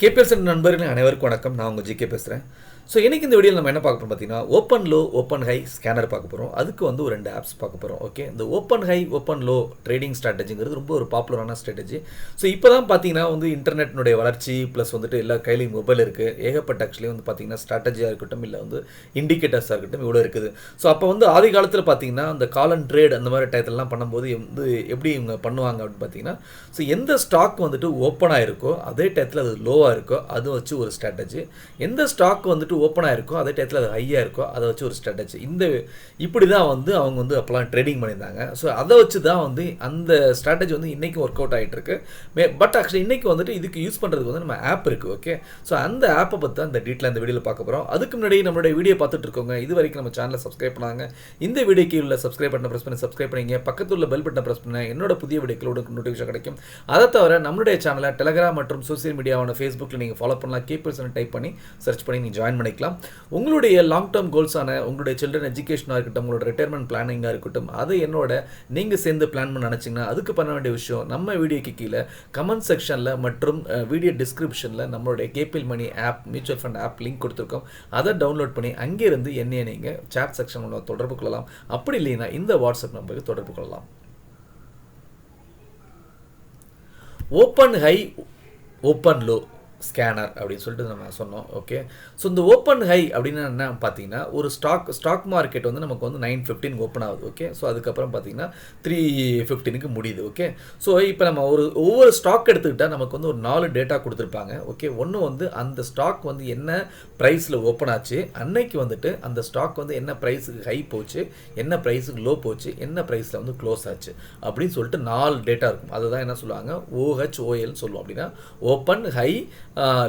கேபிஎஸ்என் நண்பர்கள் அனைவருக்கும் வணக்கம். நான் உங்கள் ஜிகே பேசுகிறேன். ஸோ இன்றைக்கி இந்த வீடியோவில் நம்ம என்ன பார்க்க போகிறோம் பார்த்தீங்கன்னா, open low open high scanner பார்க்க போகிறோம். அதுக்கு வந்து ஒரு 2 ஆப்ஸ் பார்க்க போகிறோம். ஓகே, இந்த open high open low trading ஸ்ட்ராட்டஜிங்கிறது ரொம்ப ஒரு பாப்புலரான ஸ்ட்ராட்டஜி. ஸோ இப்போ தான் பார்த்தீங்கன்னா வந்து இன்டர்நெட்னுடைய வளர்ச்சி ப்ளஸ் வந்துட்டு எல்லா கையிலையும் மொபைல் இருக்குது. ஏகப்பட்ட ஆக்சுவலி வந்து பார்த்தீங்கன்னா ஸ்ட்ராட்டஜியாக இருக்கட்டும் இல்லை வந்து இண்டிகேட்டர்ஸாக இருக்கட்டும் இவ்வளோ இருக்குது. ஸோ அப்போ வந்து ஆதி காலத்தில் பார்த்தீங்கன்னா அந்த கால் அண்ட் ட்ரேட் அந்த மாதிரி டயத்திலலாம் பண்ணும்போது வந்து எப்படி இவங்க பண்ணுவாங்க அப்படின்னு பார்த்தீங்கன்னா, ஸோ எந்த ஸ்டாக் வந்துட்டு ஓப்பனாக இருக்கோ அதே டயத்தில் அது லோவாக இருக்கோ அதை வச்சு ஒரு ஸ்ட்ராட்டஜி, எந்த ஸ்டாக் வந்துட்டு ஓப்பனாக இருக்கோ அதே டயத்தில் அது ஹையாக இருக்கோ அதை வச்சு ஒரு ஸ்ட்ராட்டஜி. இப்படி தான் வந்து அவங்க வந்து அப்போலாம் ட்ரேடிங் பண்ணியிருந்தாங்க. ஸோ அதை வச்சு தான் வந்து அந்த ஸ்ட்ராட்டஜி வந்து இன்றைக்கி ஒர்க் அவுட் ஆகிட்டு இருக்கு. பட் ஆக்சுவலி இன்றைக்கி வந்துட்டு இதுக்கு யூஸ் பண்ணுறதுக்கு வந்து நம்ம ஆப் இருக்குது. ஓகே, ஸோ அந்த ஆப்பை பற்றி தான் இந்த டீட்டெயில் இந்த வீடியோவில் பார்க்க போகிறோம். அதுக்கு முன்னாடி நம்மளுடைய வீடியோ பார்த்துட்டு இருக்கோங்க, இது வரைக்கும் நம்ம சேனலை சப்ஸ்கிரைப் பண்ணாங்க, இந்த வீடியோக்கு உள்ள சப்ஸ்கிரைப் பட்டனை ப்ரெஸ் பண்ணி சப்ஸ்கிரைப் பண்ணிங்க, பக்கத்தில் உள்ள பெல் பட்டனை ப்ரெஸ் பண்ண என்னோட புதிய வீடியோக்களோட நோட்டிஃபிகேஷன் கிடைக்கும். அதை தவிர நம்மளுடைய சேனலை டெலகிராம் மற்றும் சோசியல் மீடியாவான ஃபேஸ்புக்கில் நீங்கள் ஃபாலோ பண்ணலாம். கேபிஎஸ்என் டைப் பண்ணி சர்ச் பண்ணி நீங்கள் ஜாயின் பண்ணிக்கலாம். உங்களுடைய லாங் டேர்ம் கோல்ஸான உங்களுடைய சில்ட்ரன் எஜுகேஷனாக இருக்கட்டும், உங்களோட ரிட்டையர்மெண்ட் பிளானிங்காக இருக்கட்டும், அதை என்னோட நீங்கள் சேர்ந்து பிளான் பண்ண நினச்சிங்கன்னா அதுக்கு பண்ண வேண்டிய விஷயம் நம்ம வீடியோக்கு கீழே கமெண்ட் செக்ஷனில் மற்றும் வீடியோ டிஸ்கிரிப்ஷனில் நம்மளுடைய KPL money app mutual fund app link கொடுத்துருக்கோம். அதை டவுன்லோட் பண்ணி அங்கேருந்து என்னையை நீங்கள் சாட் செக்ஷனில் தொடர்பு கொள்ளலாம். அப்படி இல்லைன்னா இந்த வாட்ஸ்அப் நம்பருக்கு தொடர்பு கொள்ளலாம். Open high open low scanner அப்படின்னு சொல்லிட்டு நம்ம சொன்னோம். ஓகே, ஸோ இந்த ஓப்பன் ஹை அப்படின்னு என்ன பார்த்தீங்கன்னா, ஒரு ஸ்டாக் மார்க்கெட் வந்து நமக்கு வந்து 9:15 ஓப்பன் ஆகுது. ஓகே, ஸோ அதுக்கப்புறம் பார்த்தீங்கன்னா 3:15 முடியுது. ஓகே, ஸோ இப்போ நம்ம ஒவ்வொரு ஸ்டாக் எடுத்துக்கிட்டால் நமக்கு வந்து ஒரு 4 டேட்டா கொடுத்துருப்பாங்க. ஓகே, ஒன்று வந்து அந்த ஸ்டாக் வந்து என்ன ப்ரைஸில் ஓப்பன் ஆச்சு, அன்னைக்கு வந்துட்டு அந்த ஸ்டாக் வந்து என்ன ப்ரைஸுக்கு ஹை போச்சு, என்ன ப்ரைஸுக்கு லோ போச்சு, என்ன ப்ரைஸில் வந்து க்ளோஸ் ஆச்சு அப்படின்னு சொல்லிட்டு 4 டேட்டா இருக்கும். அதுதான் என்ன சொல்லுவாங்க, OHOL சொல்லுவோம். அப்படின்னா open high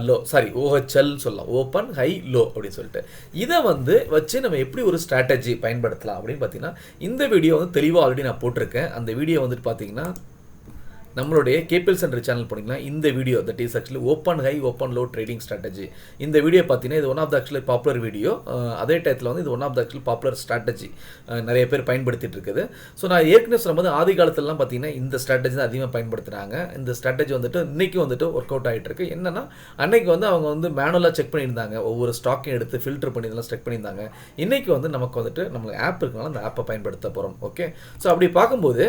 low, sorry OHL சொல்லலாம், ஓப்பன் ஹை லோ அப்படின்னு சொல்லிட்டு. இதை வந்து வச்சு நம்ம எப்படி ஒரு ஸ்ட்ராட்டஜி பயன்படுத்தலாம் அப்படின்னு பார்த்தீங்கன்னா, இந்த வீடியோ வந்து தெளிவாக ஆல்ரெடி நான் போட்டிருக்கேன். அந்த வீடியோ வந்துட்டு பார்த்தீங்கன்னா நம்மளுடைய கேபிஎல் சென்டர் சேனல் போனீங்கன்னா இந்த video that is actually open high open low trading strategy. இந்த வீடியோ பார்த்தீங்கன்னா இது one of the actually popular video. அதே டயத்தில் வந்து இது one of the actually popular strategy நிறைய பேர் பயன்படுத்திட்டு இருக்குது. ஸோ நான் ஏற்கனவே சொல்லும்போது ஆதி காலத்திலலாம் பார்த்தீங்கன்னா இந்த ஸ்ட்ராட்டஜி தான் அதிகமாக பயன்படுத்துகிறாங்க. இந்த ஸ்ட்ராட்டஜி வந்துட்டு இன்றைக்கி வந்துட்டு ஒர்க் அவுட் ஆகிட்டு இருக்கு. என்னன்னா அன்னைக்கு வந்து அவங்க வந்து மேனுவலாக செக் பண்ணியிருந்தாங்க, ஒவ்வொரு ஸ்டாக்கையும் எடுத்து ஃபில்டர் பண்ணி இதெல்லாம் செக் பண்ணியிருந்தாங்க. இன்றைக்கி வந்து நமக்கு வந்துட்டு நம்மளுக்கு ஆப் இருக்கனால அந்த ஆப்பை பயன்படுத்த போகிறோம். ஓகே, ஸோ அப்படி பார்க்கும்போது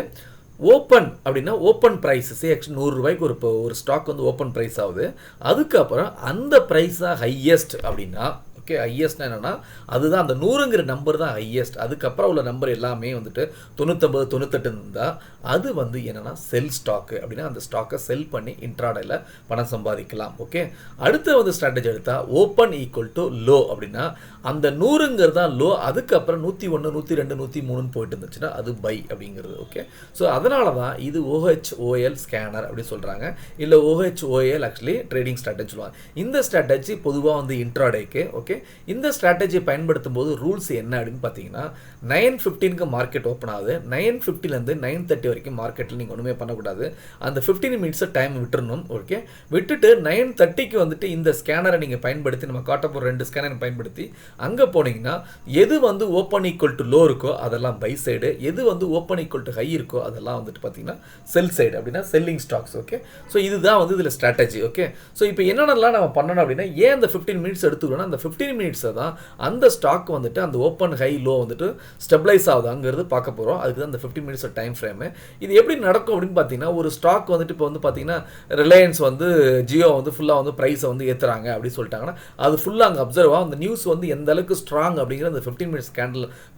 ஓப்பன் அப்படின்னா ஓப்பன் ப்ரைஸ் ஆக்சுவலி 100 ரூபாய்க்கு ஒரு ஸ்டாக் வந்து ஓப்பன் ப்ரைஸ் ஆகுது. அதுக்கப்புறம் அந்த ப்ரைஸ் தான் ஹையஸ்ட் அப்படின்னா, ஓகே, ஹையஸ்ட்னா என்னென்னா அதுதான் அந்த 100ங்கிற நம்பர் தான் ஹையஸ்ட். அதுக்கப்புறம் உள்ள நம்பர் எல்லாமே வந்துட்டு 99 98 இருந்தால் அது வந்து என்னென்னா செல் ஸ்டாக்கு. அப்படின்னா அந்த ஸ்டாக்கை செல் பண்ணி இன்ட்ராடேயில் பணம் சம்பாதிக்கலாம். ஓகே, அடுத்த வந்து ஸ்ட்ராட்டஜி எடுத்தால் ஓப்பன் ஈக்குவல் டு லோ அப்படின்னா அந்த 100ங்கிறது தான் லோ. அதுக்கப்புறம் 101 102 103 போயிட்டு இருந்துச்சுன்னா அது பை அப்படிங்கிறது. ஓகே, ஸோ அதனால தான் இது OHOL ஸ்கேனர் அப்படின்னு சொல்கிறாங்க, இல்லை OHOL ஆக்சுவலி ட்ரேடிங் ஸ்ட்ராட்டஜி சொல்லுவாங்க. இந்த ஸ்ட்ராட்டஜி பொதுவாக வந்து இன்ட்ராடேக்கு. ஓகே, இந்த ஸ்ட்ராட்டஜியை பயன்படுத்தும் போது ரூல்ஸ் என்ன அப்படின்னு பார்த்தீங்கன்னா, 9:15 மார்க்கெட் ஓப்பன் ஆகுது. 9:50லேருந்து 9:30 வரைக்கும் மார்க்கெட்டில் நீங்கள் ஒன்றுமே பண்ணக்கூடாது. அந்த 15 மினிட்ஸை டைம் விட்டுறணும். ஓகே, விட்டுட்டு 9:30க்கு வந்துட்டு இந்த ஸ்கேனரை நீங்கள் பயன்படுத்தி, நம்ம காட்ட போகிற 2 ஸ்கேனரை பயன்படுத்தி அங்கே போனீங்கன்னா எது வந்து ஓப்பன் ஈக்குவல் டு லோ இருக்கோ அதெல்லாம் பை சைடு, எது வந்து ஓப்பன் ஈக்குவல் டு ஹை இருக்கோ அதெல்லாம் வந்துட்டு பார்த்தீங்கன்னா செல் சைடு, அப்படின்னா செல்லிங் ஸ்டாக்ஸ். ஓகே, ஸோ இதுதான் வந்து இதில் ஸ்ட்ராட்டஜி. ஓகே, ஸோ இப்போ என்னென்னலாம் நம்ம பண்ணணும் அப்படின்னா, ஏன் அந்த 15 மினிட்ஸ் எடுத்துக்கணும்னா அந்த 15 மினிட்ஸை தான் அந்த ஸ்டாக் வந்துட்டு அந்த ஓப்பன் ஹை லோ வந்துட்டு ஸ்டெபிளைஸ் ஆகுதுங்கிறது பார்க்க போகிறோம். அதுக்கு தான் அந்த 15 மினிட்ஸ் டைம் ஃப்ரேமு. இது எப்படி நடக்கும் அப்படின்னு பார்த்தீங்கன்னா, ஒரு ஸ்டாக் வந்துட்டு இப்போ வந்து பார்த்தீங்கன்னா ரிலையன்ஸ் வந்து ஜியோ வந்து ஃபுல்லாக வந்து ப்ரைஸை வந்து ஏற்றுறாங்க அப்படின்னு சொல்லிட்டாங்கன்னா அது ஃபுல்லாக அங்கே அப்சர்வ் ஆகும். அந்த நியூஸ் வந்து எந்த அளவுக்கு ஸ்ட்ராங் அப்படிங்கிற அந்த 15 மினிட்ஸ்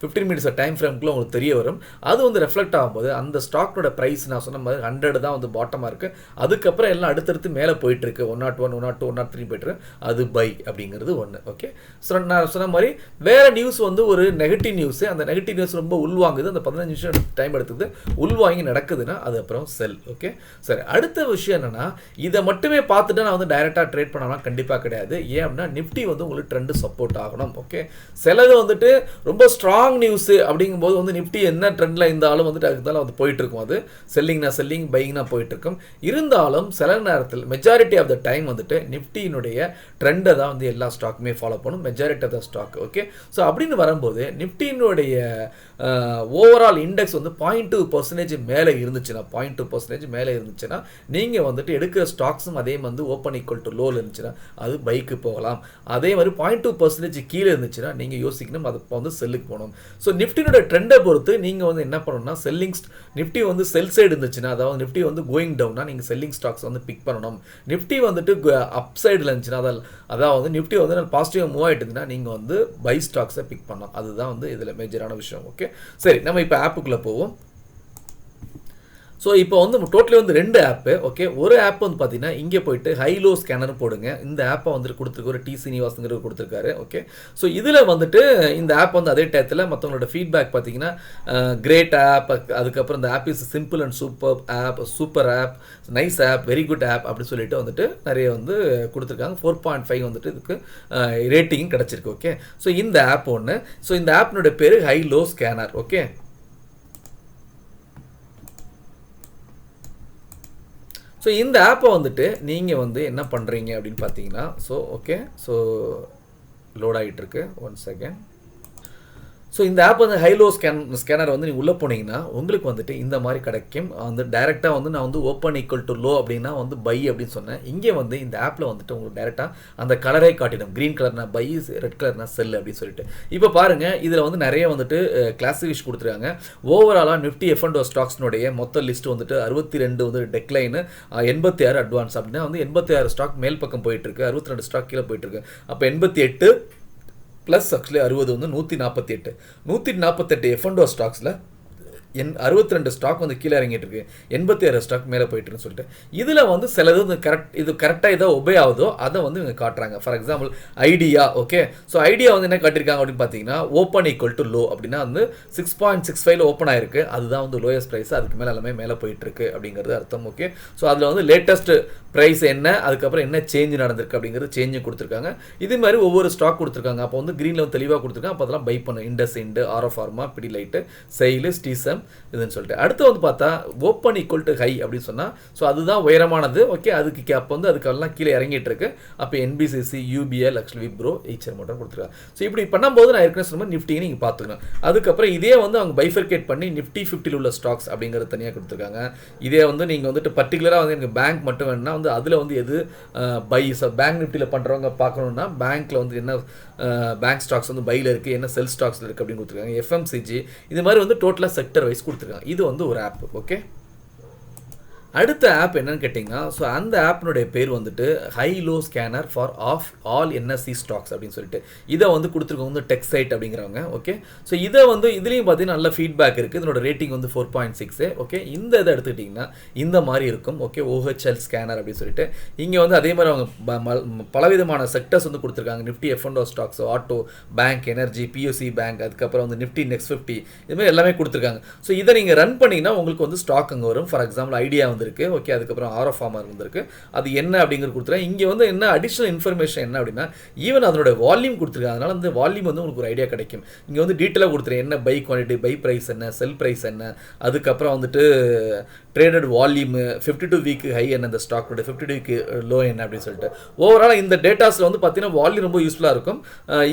15 மினிட்ஸ் டைம் ஃப்ரேம்க்குள்ள உங்களுக்கு தெரிய வரும். அது வந்து ரெஃப்ளெக்ட் ஆகும்போது அந்த ஸ்டாக்கோட ப்ரைஸ் நான் சொன்ன மாதிரி 100 தான் வந்து பாட்டமாக இருக்குது. அதுக்கப்புறம் எல்லாம் அடுத்தடுத்து மேலே போயிட்டுருக்கு, 101 102 103 போயிட்டுருக்கு, அது பை அப்படிங்கிறது ஒன்று. ஓகே, ஸோ நான் சொன்ன மாதிரி வேறு நியூஸ் வந்து ஒரு நெகட்டிவ் நியூஸு, அந்த நெகட்டிவ் நியூஸ் ரொம்ப உள்வாங்குது, அந்த 15 நிமிஷம் டைம் எடுத்துக்குது, உள்வாங்கி நடக்குதுன்னா அது அப்புறம் செல். ஓகே, சரி, அடுத்த விஷயம் என்னென்னா இதை மட்டுமே பார்த்துட்டு நான் வந்து டைரெக்டாக ட்ரேட் பண்ணலாம் கண்டிப்பாக கிடையாது. ஏன் அப்படின்னா நிஃப்டி வந்து உங்களுக்கு ட்ரெண்டு சப்போர்ட் ஆகணும். ஓகே, சிலது வந்துட்டு ரொம்ப ஸ்ட்ராங் நியூஸு அப்படிங்கும்போது வந்து நிஃப்டி என்ன ட்ரெண்டில் இருந்தாலும் வந்துட்டு அதுக்கு தான் வந்து போயிட்டுருக்கும். அது செல்லிங்னா செல்லிங், பையிங்னா போயிட்டுருக்கும். இருந்தாலும் சில நேரத்தில் மெஜாரிட்டி ஆஃப் த டைம் வந்துட்டு நிஃப்டியினுடைய ட்ரெண்டை தான் வந்து எல்லா ஸ்டாக்குமே ஃபாலோ பண்ணும் majority of the stock. Okay, so அப்படின்னு வரும்போது நிஃப்டியினுடைய ஓவரால் இண்டெக்ஸ் வந்து 0.2% மேலே இருந்துச்சுன்னா 0.2% மேலே இருந்துச்சுன்னா நீங்கள் வந்துட்டு எடுக்கிற ஸ்டாக்ஸும் அதே வந்து ஓப்பன் ஈக்குவல் டு லோவில் இருந்துச்சுன்னா அது பைக்கு போகலாம். அதே மாதிரி 0.2% கீழே இருந்துச்சுன்னா நீங்கள் யோசிக்கணும் அது வந்து செல்லுக்கு போகணும். ஸோ நிஃப்டியோட ட்ரெண்டை பொறுத்து நீங்கள் வந்து என்ன பண்ணணும்னா நிஃப்டி வந்து செல் சைடு இருந்துச்சுன்னா, அதாவது நிஃப்டி வந்து கோயிங் டவுன்னா நீங்கள் செல்லிங் ஸ்டாக்ஸ் வந்து பிக் பண்ணணும். நிஃப்டி வந்துட்டு அப் சைடில் இருந்துச்சுன்னா அதாவது நிஃப்டி வந்து பாசிட்டிவாக மூவ் ஆகிட்டு இருந்துன்னா நீங்கள் வந்து பை ஸ்டாக்ஸை பிக் பண்ணணும். அதுதான் வந்து இதில் மேஜரான விஷயம். ஓகே, சரி, நம்ம இப்போ ஆப்புக்குள்ளே போவோம். ஸோ இப்போ வந்து டோட்டலி வந்து 2 ஆப்பு. ஓகே, ஒரு ஆப் வந்து பார்த்தீங்கன்னா இங்கே போயிட்டு ஹைலோ ஸ்கேனர் போடுங்க. இந்த ஆப்பை வந்துட்டு கொடுத்துருக்கு ஒரு டி சீனிவாசங்கிறது கொடுத்துருக்காரு. ஓகே, ஸோ இதில் வந்துட்டு இந்த ஆப் வந்து அதே டயத்தில் மற்றவங்களோட ஃபீட்பேக் பார்த்தீங்கன்னா கிரேட் ஆப், அதுக்கப்புறம் இந்த app is simple and super app, nice app, very good app அப்படி சொல்லிட்டு வந்துட்டு நிறைய வந்து கொடுத்துருக்காங்க. 4.5 வந்துட்டு இதுக்கு ரேட்டிங் கிடச்சிருக்கு. ஓகே, ஸோ இந்த ஆப் ஒன்று. ஸோ இந்த ஆப்னுடைய பேர் ஹைலோ ஸ்கேனர். ஓகே, ஸோ இந்த ஆப்பை வந்துட்டு நீங்கள் வந்து என்ன பண்ணுறீங்க அப்படின்னு பார்த்தீங்கன்னா, ஸோ ஓகே, ஸோ லோட் ஆகிட்டு இருக்கு. 1 செகண்ட். ஸோ இந்த ஆப் வந்து ஹைலோ ஸ்கேனர் வந்து நீங்கள் உள்ளே போனீங்கன்னா உங்களுக்கு வந்துட்டு இந்த மாதிரி கிடைக்கும். வந்து டைரெக்டாக வந்து நான் வந்து ஓப்பன் ஈக்குவல் டு லோ அப்படின்னா வந்து பை அப்படின்னு சொன்னேன். இங்கே வந்து இந்த ஆப்பில் வந்துட்டு உங்களுக்கு டைரெக்டாக அந்த கலரே காட்டிடும். க்ரீன் கலர்னா பை, ரெட் கலர்னா செல் அப்படின்னு சொல்லிட்டு. இப்போ பாருங்கள், இதில் வந்து நிறைய வந்துட்டு கிளாசிஃபிகேஷன் கொடுத்துருக்காங்க. ஓவராலாக நிஃப்டி F&O ஸ்டாக்ஸ்னுடைய மொத்த லிஸ்ட் வந்துட்டு 62 வந்து டெக்லைனு, 86 அட்வான்ஸ். அப்படின்னா வந்து 86 ஸ்டாக் மேல் பக்கம் போயிட்டுருக்கு, 62 ஸ்டாக் கீழே போயிட்டுருக்கு. அப்போ 88 ப்ளஸ் ஆக்சுவலி 60 வந்து 148 F&O ஸ்டாக்ஸில் 62 ஸ்டாக் வந்து கீழே இறங்கிட்டு இருக்கு, 86 ஸ்டாக் மேலே போயிட்டு இருக்குன்னு சொல்லிட்டு. இதில் வந்து சிலது வந்து கரெக்டாக எதோ ஒபே ஆகுதோ அதை வந்து இவங்க காட்டுறாங்க. For example idea. Okay, so idea வந்து என்ன காட்டியிருக்காங்க அப்படின்னு பார்த்தீங்கன்னா ஓப்பன் ஈக்குவல் டு லோ அப்படின்னா வந்து 6.65 ஓப்பன் ஆயிருக்கு. அதுதான் வந்து லோயஸ்ட் ப்ரைஸ். அதுக்கு மேலே எல்லாமே மேலே போயிட்டு இருக்கு அப்படிங்கிறது அர்த்தம். ஓகே, ஸோ அதில் வந்து லேட்டஸ்ட் ப்ரைஸ் என்ன, அதுக்கப்புறம் என்ன சேஞ்ச் நடந்திருக்கு அப்படிங்கிறது சேஞ்சும் கொடுத்துருக்காங்க. இது மாதிரி ஒவ்வொரு ஸ்டாக் கொடுத்துருக்காங்க. அப்போ வந்து க்ரீனில் வந்து தெளிவாக கொடுத்துருக்காங்க. அப்போ அதெல்லாம் பை பண்ணும். இண்டஸ்இண்ட், ஆரோ ஃபார்மா, பிடிலைட்டு, செயில், ஸ்டீசம் இதுன்னு சொல்லிட்டு. அடுத்து வந்து பார்த்தா ஓப்பன் ஈக்குவல் டு ஹை அப்படின்னு சொன்னால், ஸோ அதுதான் உயரமானது. ஓகே, அதுக்கு அப்போ வந்து அதுக்கெல்லாம் கீழே இறங்கிட்டு இருக்கு. அப்போ NBCC, UPL, actually Wipro, Eicher மட்டும் கொடுத்துருக்காங்க. ஸோ இப்படி பண்ணும்போது நான் ஏற்கனவே சொன்ன நிஃப்டியை நீங்கள் பார்த்துக்கணும். அதுக்கப்புறம் இதே வந்து அவங்க பைஃபர்கேட் பண்ணி நிஃப்டி 50 உள்ள ஸ்டாக்ஸ் அப்படிங்கிறது தனியாக கொடுத்துருக்காங்க. இதே வந்து நீங்கள் வந்துட்டு பர்டிகுலராக வந்து எனக்கு பேங்க் மட்டும் வேணும்னா வந்து அதில் வந்து எது பை, பேங்க் நிஃப்டியில் பண்ணுறவங்க பார்க்கணுன்னா பேங்க்கில் வந்து என்ன பேங்க் ஸ்டாக்ஸ் வந்து பையில் இருக்குது, என்ன செல் ஸ்டாக்ஸில் இருக்குது அப்படின்னு கொடுத்துருக்காங்க. எஃப்எம்சிஜி இது மாதிரி வந்து டோட்டலாக செக்டர் வைஸ் கொடுத்துருக்காங்க. இது வந்து ஒரு ஆப். ஓகே, அடுத்த ஆப் என்னன்னு கேட்டிங்கன்னா, ஸோ அந்த ஆப்னுடைய பேர் வந்துட்டு high low scanner for all NSC stocks அப்படின்னு சொல்லிட்டு இதை வந்து கொடுத்துருக்கோங்க வந்து டெக் சைட் அப்படிங்கிறவங்க. ஓகே, ஸோ இதை வந்து இதுலேயும் பார்த்தீங்கன்னா நல்ல ஃபீட்பேக் இருக்குது. இதனோட ரேட்டிங் வந்து 4.6. ஓகே, இந்த இதை எடுத்துக்கிட்டிங்கன்னா இந்த மாதிரி இருக்கும். ஓகே, OHL ஸ்கேனர் அப்படின்னு சொல்லிட்டு இங்கே வந்து அதே மாதிரி அவங்க பலவிதமான செக்டர்ஸ் வந்து கொடுத்துருக்காங்க. Nifty F&O stocks, auto, bank, energy, BSc bank, அதுக்கப்புறம் வந்து நிஃப்டி நெக்ஸ்ட் 50 இதுமாதிரி எல்லாமே கொடுத்துருக்காங்க. ஸோ இதை நீங்கள் ரன் பண்ணிங்கன்னா உங்களுக்கு வந்து ஸ்டாக் அங்கே வரும். ஃபார் எக்ஸாம்பிள் ஐடியா வந்திருக்கு. ஓகே, அதுக்கப்புறம் ஆரோ ஃபார்மர் வந்திருக்கு. அது என்ன அப்படிங்கிறது கொடுத்துருக்காங்க. இங்கே வந்து என்ன அடிஷனல் இன்ஃபர்மேஷன் என்ன அப்படின்னா ஈவன் அதனோட வால்யூம் கொடுத்துருக்காங்க. அதனால அந்த வால்யூம் வந்து உங்களுக்கு ஒரு ஐடியா கிடைக்கும். இங்கே வந்து டீட்டெயிலாக கொடுத்துருக்கேன். என்ன பை குவான்டிட்டி, பை ப்ரைஸ் என்ன, செல் ப்ரைஸ் என்ன, அதுக்கப்புறம் வந்துட்டு ட்ரேடட் வால்யூம், 52 வீக் ஹை என்ன, இந்த ஸ்டாக்கோட 52 வீக் லோ என்ன அப்படின்னு சொல்லிட்டு ஓவரால் இந்த டேட்டாஸில் வந்து பார்த்தீங்கன்னா வால்யூம் ரொம்ப யூஸ்ஃபுல்லாக இருக்கும்.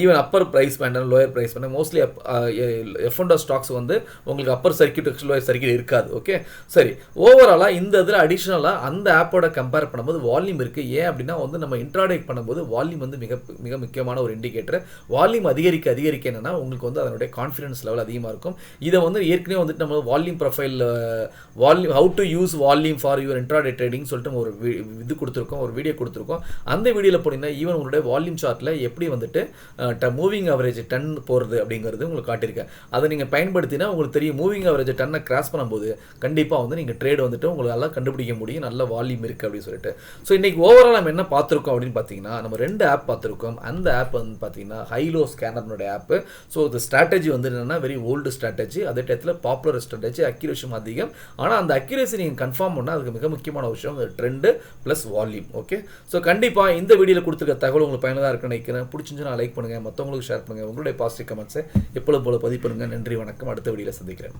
Even upper price band, lower price band, mostly F&O stocks வந்து உங்களுக்கு அப்பர் சர்க்கியூட், லோயர் சர்க்கியூட் இருக்காது. ஓகே, சரி, ஓவராலாக இந்த இதில் அடிஷ்னலாக அந்த ஆப்போட கம்பேர் பண்ணும்போது வால்யூம் இருக்குது. ஏன் அப்படின்னா வந்து நம்ம இன்ட்ராடேட் பண்ணும்போது வால்யூம் வந்து மிக முக்கியமான ஒரு இண்டிகேட்டர். வால்யூம் அதிகரிக்க என்னன்னா உங்களுக்கு வந்து அதனுடைய கான்ஃபிடன்ஸ் லெவல் அதிகமாக இருக்கும். இதை வந்து ஏற்கனவே வந்துட்டு நம்ம volume profile, how to use volume for your intraday trading சொல்லிட்டு ஒரு இது கொடுத்துருக்கோம், ஒரு வீடியோ கொடுத்துருக்கோம். அந்த வீடியோவில் போனீங்கன்னா ஈவன் உங்களுடைய வால்யூம் சார்ட்டில் எப்படி வந்துட்டு மூவிங் ஆவரேஜ் டன் போகிறது அப்படிங்கிறது உங்களுக்கு காட்டியிருக்கேன். அதை நீங்கள் பயன்படுத்தினா உங்களுக்கு தெரியும் மூவிங் ஆவரேஜ் டன்னை கிராஸ் பண்ணும்போது கண்டிப்பாக வந்து நீங்கள் ட்ரேட் வந்துட்டு உங்களால் கண்டுபிடிக்க முடியும் நல்ல வால்யூம் இருக்குது அப்படின்னு சொல்லிட்டு. ஸோ இன்றைக்கி ஓவரால் நம்ம என்ன பார்த்துருக்கோம் அப்படின்னு பார்த்தீங்கன்னா நம்ம 2 ஆப் பார்த்துருக்கோம். அந்த ஆப் வந்து பார்த்தீங்கன்னா ஹைலோ ஸ்கேனர்னுடைய ஆப்பு. ஸோ இந்த ஸ்ட்ராட்டஜி வந்து என்னென்னா வெரி ஓல்டு ஸ்ட்ராட்டஜி, அதே டயத்தில் பாப்புலர் ஸ்ட்ராட்டஜி, அக்யூரேஷன் அதிகம். ஆனால் அந்த அக்யூரேசி நீங்கள் கன்ஃபார்ம் பண்ணால் அதுக்கு மிக முக்கியமான விஷயம் trend plus volume. Okay, so கண்டிப்பாக இந்த வீடியோவில் கொடுத்துருக்க தகவல் உங்களுக்கு பயனுள்ளதாக இருக்குன்னு நினைக்கிறேன். பிடிச்சிருந்துச்சுன்னா லைக் பண்ணுங்கள், மற்றவங்களுக்கு ஷேர் பண்ணுங்கள், உங்களுடைய பாசிட்டிவ் கமெண்ட்ஸை எப்பொழுது போல பதிவு பண்ணுங்கள். நன்றி, வணக்கம். அடுத்த வீடியோவில் சந்திக்கிறேன்.